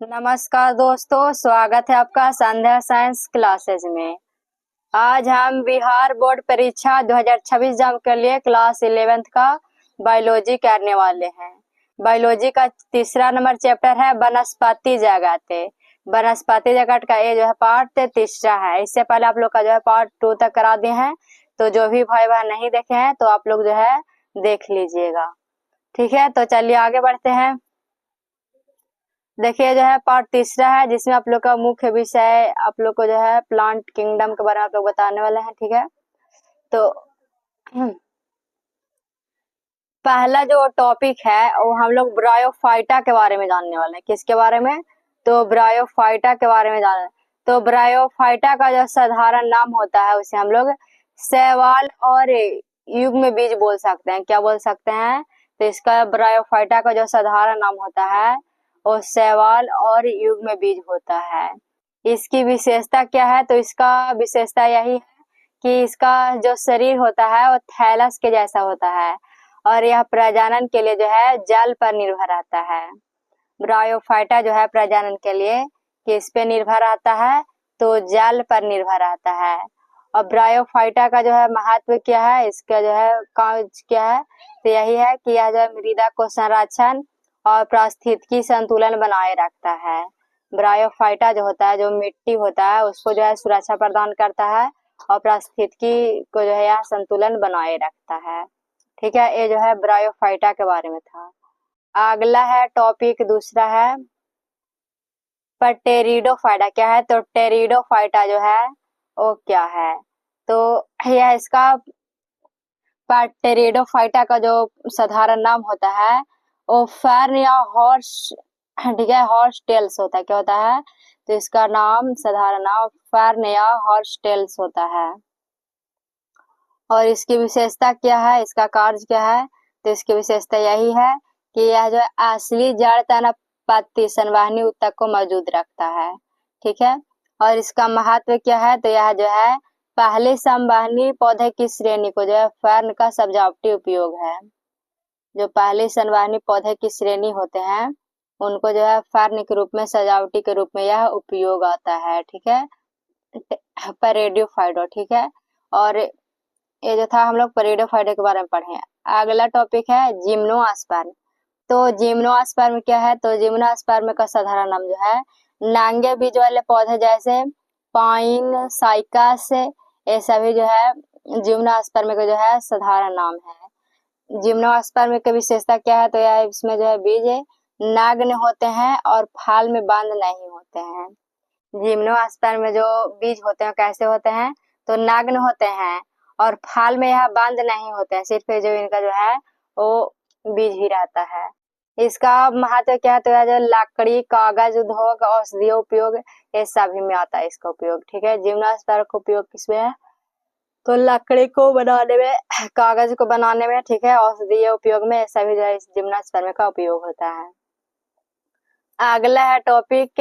नमस्कार दोस्तों, स्वागत है आपका संध्या साइंस क्लासेज में। आज हम बिहार बोर्ड परीक्षा 2026 एग्जाम के लिए क्लास 11th का बायोलॉजी करने वाले हैं। बायोलॉजी का तीसरा नंबर चैप्टर है वनस्पति जगत। वनस्पति जगत का ये जो है पार्ट तीसरा है। इससे पहले आप लोग का जो है पार्ट 2 तक करा दिए हैं, तो जो भी भाई बहन नहीं देखे हैं तो आप लोग जो है देख लीजिएगा। ठीक है, तो चलिए आगे बढ़ते हैं। देखिए, जो है पार्ट तीसरा है जिसमें आप लोग का मुख्य विषय आप लोग को जो है प्लांट किंगडम के बारे में आप लोग बताने वाले हैं। ठीक है, तो पहला जो टॉपिक है वो हम लोग ब्रायोफाइटा के बारे में जानने वाले हैं। किसके बारे में? तो ब्रायोफाइटा के बारे में जाने। तो ब्रायोफाइटा का जो साधारण नाम होता है उसे हम लोग शैवाल और युग्म बीज बोल सकते हैं। क्या बोल सकते हैं? तो इसका ब्रायोफाइटा का जो साधारण नाम होता है वो शैवाल और युग्म बीज होता है। इसकी विशेषता क्या है? तो इसका विशेषता यही है कि इसका जो शरीर होता है वो थैलस के जैसा होता है और यह प्रजनन के लिए जो है जल पर निर्भर रहता है। ब्रायोफाइटा जो है प्रजनन के लिए किस पे निर्भर रहता है? तो जल पर निर्भर रहता है। और ब्रायोफाइटा का जो है महत्व क्या है, इसका जो है कार्य क्या है? तो यही है कि यह जो है मृदा को संरक्षण और पारिस्थितिकी संतुलन बनाए रखता है। ब्रायोफाइटा जो होता है, जो मिट्टी होता है उसको जो है सुरक्षा प्रदान करता है और पारिस्थितिकी को जो है यह संतुलन बनाए रखता है। ठीक है, ये जो है ब्रायोफाइटा के बारे में था। अगला है टॉपिक दूसरा है टेरिडोफाइटा। क्या है? तो टेरिडोफाइटा जो है वो क्या है? तो यह इसका टेरिडोफाइटा का जो साधारण नाम होता है वो फर्न या हॉर्स, ठीक है, हॉर्स टेल्स होता है। क्या होता है? तो इसका नाम साधारण नाम फर्न या हॉर्स टेल्स होता है। और इसकी विशेषता क्या है, इसका कार्य क्या है? तो इसकी विशेषता यही है कि यह जो है असली जड़ तना पत्ती संवहनी ऊतक को मौजूद रखता है। ठीक है, और इसका महत्व क्या है? तो यह जो है पहले संवहनी पौधे की श्रेणी को जो है फर्न का सजावटी उपयोग है। जो पहले संवहनी पौधे की श्रेणी होते हैं उनको जो है फर्न के रूप में सजावटी के रूप में यह उपयोग आता है। ठीक है, पेरिडोफाइटा। ठीक है, और ये जो था हम लोग पेरिडोफाइटा के बारे में पढ़े हैं। अगला टॉपिक है जिम्नोस्पर्म। तो जिम्नोस्पर्म क्या है? तो जिम्नोस्पर्म का साधारण नाम जो है नांगे बीज वाले पौधे जैसे पाइन, साइकस, ये सभी जो है जिम्नोस्पर्म का जो है साधारण नाम है। जिम्नोस्पर्म की विशेषता क्या है? तो यह इसमें जो है बीज नग्न होते हैं और फाल में बंद नहीं होते हैं। जिम्नोस्पर्म में जो बीज होते हैं कैसे होते हैं? तो नग्न होते हैं और फाल में यह बंद नहीं होते हैं, सिर्फ जो इनका जो है वो बीज ही रहता है। इसका महत्व क्या है? तो यह जो लकड़ी, कागज उद्योग, औषधीय उपयोग, ये सभी में आता है इसका उपयोग। ठीक है, जिम्नोस्पर्म का उपयोग किसमें है? तो लकड़ी को बनाने में, कागज को बनाने में, ठीक है, औषधीय उपयोग में, सभी जो है जिम्नोस्पर्म का उपयोग होता है। अगला है टॉपिक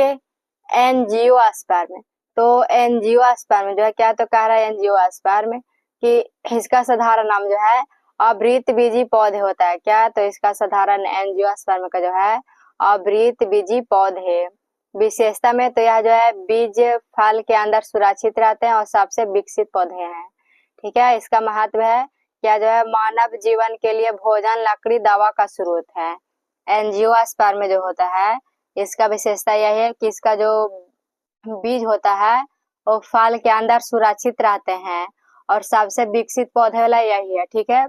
एंजियोस्पर्म। तो एंजियोस्पर्म जो है क्या, तो कह रहा है एंजियोस्पर्म कि इसका साधारण नाम जो है आवृतबीजी पौधे होता है। क्या? तो इसका साधारण एंजियोस्पर्म का जो है आवृतबीजी पौधे। विशेषता में तो यह जो है बीज फल के अंदर सुरक्षित रहते हैं और सबसे विकसित पौधे हैं। ठीक है, इसका महत्व है क्या, जो है मानव जीवन के लिए भोजन, लकड़ी, दवा का स्रोत है। एंजियोस्पर्म जो होता है इसका विशेषता यही है कि इसका जो बीज होता है वो फल के अंदर सुरक्षित रहते हैं और सबसे विकसित पौधे वाला यही है। ठीक है,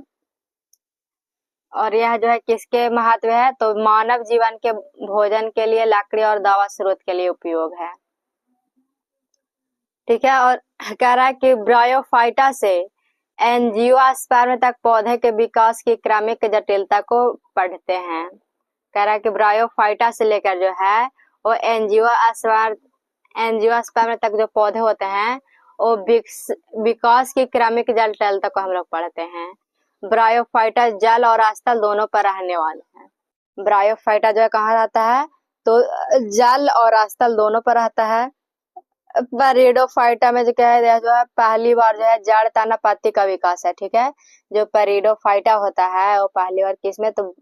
और यह जो है किसके महत्व है? तो मानव जीवन के भोजन के लिए, लकड़ी और दवा स्रोत के लिए उपयोग है। ठीक है, और कह रहा है कि ब्रायोफाइटा से एंजियोस्पर्म तक पौधे के विकास की क्रमिक जटिलता को पढ़ते हैं। कह रहा है कि ब्रायोफाइटा से लेकर जो है वो एंजियोस्पर्म तक जो पौधे होते हैं वो विकास की क्रमिक जटिलता को हम लोग पढ़ते हैं। ब्रायोफाइटा जल और स्थल दोनों पर रहने वाले हैं। ब्रायोफाइटा जो है कहाँ रहता है? तो जल और स्थल दोनों पर रहता है। पेरिडोफाइटा में जो क्या है, जो है पहली बार जो है जड़ तना पत्ती का विकास है। ठीक है, जो पेरिडोफाइटा होता है वो पहली बार किसमें, तो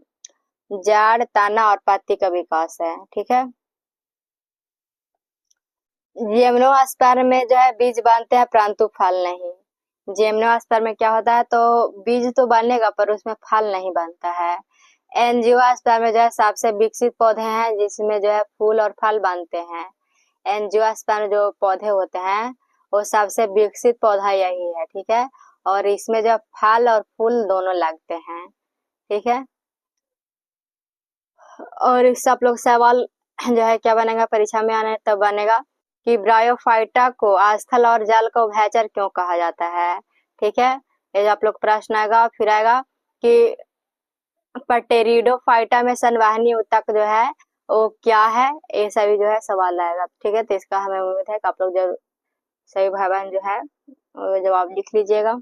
जड़, तना और पत्ती का विकास है। ठीक है, जिम्नोस्पर्म में जो है बीज बनते हैं परंतु फल नहीं। जिम्नोस्पर्म में क्या होता है, तो बीज तो बनेगा पर उसमें फल नहीं बनता है। एंजियोस्पर्म में जो है सबसे विकसित पौधे हैं जिसमें जो है फूल और फल बनते हैं। एंजियोस्पर्म जो पौधे होते हैं वो सबसे विकसित पौधा यही है, ठीक है। और इसमें जो फल और फूल दोनों लगते हैं, ठीक है। और इससे आप लोग सवाल जो है क्या बनेगा परीक्षा में आने तब बनेगा कि ब्रायोफाइटा को स्थल और जल का उभयचर क्यों कहा जाता है, ठीक है। ये आप लोग प्रश्न आएगा। फिर आएगा कि पटेरिडोफाइटा में संवहनी ऊतक जो है वो क्या है, ये सभी जो है सवाल आएगा, ठीक है। तो इसका हमें उम्मीद है कि आप लोग जरूर सही भाई बहन जो है वो जवाब लिख लीजिएगा।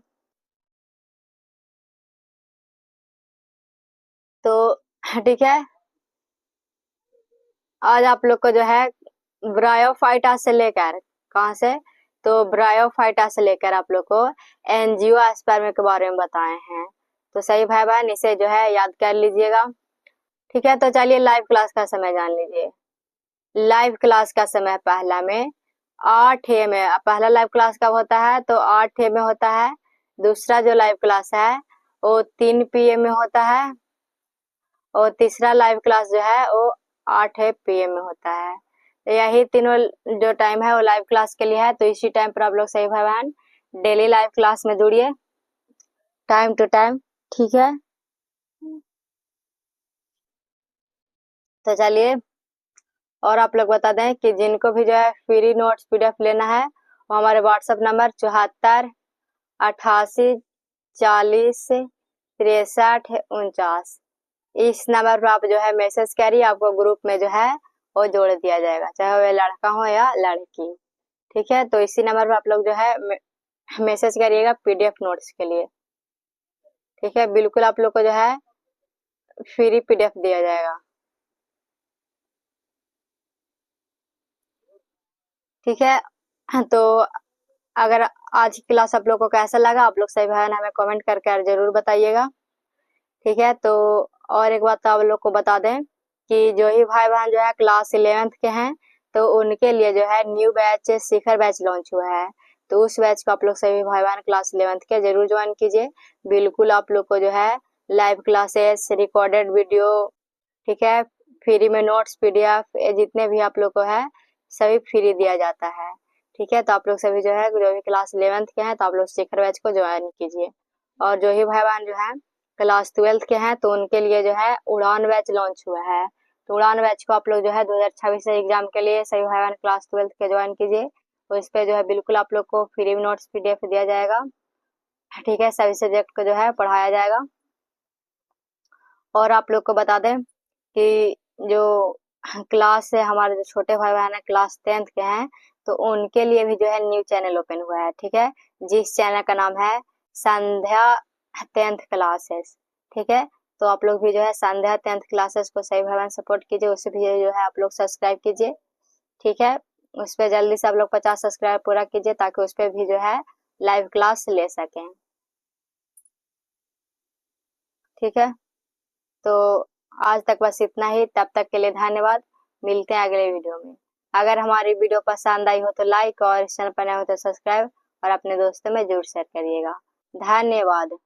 तो ठीक है, आज आप लोग को जो है ब्रायोफाइटा से लेकर कहाँ से, तो ब्रायोफाइटा से लेकर आप लोग को एंजियोस्पर्म के बारे में बताए हैं। तो सही भाई बहन इसे जो है याद कर लीजिएगा, ठीक है। तो चलिए लाइव क्लास का समय जान लीजिए। लाइव क्लास का समय पहला में 8 में, पहला लाइव क्लास कब होता है, तो 8 में होता है। दूसरा जो लाइव क्लास है वो 3 PM में होता है। और तीसरा लाइव क्लास जो है वो 8 PM में होता है। तो यही तीनों जो टाइम है वो लाइव क्लास के लिए है। तो इसी टाइम पर आप लोग सही भाई बहन डेली लाइव क्लास में जुड़िए टाइम टू टाइम, ठीक है। तो चलिए, और आप लोग बता दें कि जिनको भी जो है फ्री नोट्स PDF लेना है वो हमारे व्हाट्सएप नंबर 74 88 40 63 49 इस नंबर पर आप जो है मैसेज करिए, आपको ग्रुप में जो है वो जोड़ दिया जाएगा, चाहे वो लड़का हो या लड़की, ठीक है। तो इसी नंबर पर आप लोग जो है मैसेज करिएगा PDF नोट्स के लिए, ठीक है। बिल्कुल आप लोग को जो है फ्री PDF दिया जाएगा, ठीक है। तो अगर आज की क्लास आप लोग को कैसा लगा, आप लोग सही बहन हमें कमेंट करके जरूर बताइएगा, ठीक है। तो और एक बात तो आप लोग को बता दें कि जो ही भाई बहन जो है क्लास 11th के हैं तो उनके लिए जो है न्यू बैच शिखर बैच लॉन्च हुआ है। तो उस बैच को आप लोग सभी भाई बहन क्लास 11th के जरूर ज्वाइन कीजिए। बिल्कुल आप लोग को जो है लाइव क्लासेस, रिकॉर्डेड वीडियो, ठीक है, फ्री में नोट्स PDF ये जितने भी आप लोग को है सभी फ्री दिया जाता है, ठीक है। तो आप लोग सभी जो है जो भी क्लास 11th के हैं तो आप लोग शिखर बैच को ज्वाइन कीजिए। और जो ही भाई बहन जो है क्लास 12th के हैं तो उनके लिए जो है उड़ान बैच लॉन्च हुआ है। तो उड़ान बैच को आप लोग जो है 2026 एग्जाम के लिए सभी भाई बहन क्लास 12th के ज्वाइन कीजिए। तो इस पे जो है बिल्कुल आप लोग को फ्री नोट्स PDF दिया जाएगा, ठीक है। सभी सब्जेक्ट को जो है पढ़ाया जाएगा। और आप लोग को बता दें कि जो क्लास है हमारे जो छोटे भाई बहन है क्लास 10th के हैं तो उनके लिए भी जो है न्यू चैनल ओपन हुआ है, ठीक है। जिस चैनल का नाम है संध्या 10th क्लासेस, ठीक है। तो आप लोग भी जो है संध्या 10th क्लासेस को सही भाई बहन सपोर्ट कीजिए, उसे भी जो है आप लोग सब्सक्राइब कीजिए, ठीक है। उस पर जल्दी से आप लोग 50 सब्सक्राइब पूरा कीजिए ताकि उस पर भी जो है लाइव क्लास ले सकें, ठीक है। तो आज तक बस इतना ही, तब तक के लिए धन्यवाद। मिलते हैं अगले वीडियो में। अगर हमारी वीडियो पसंद आई हो तो लाइक और इस चैनल पर नए हो तो सब्सक्राइब और अपने दोस्तों में जरूर शेयर करिएगा। धन्यवाद।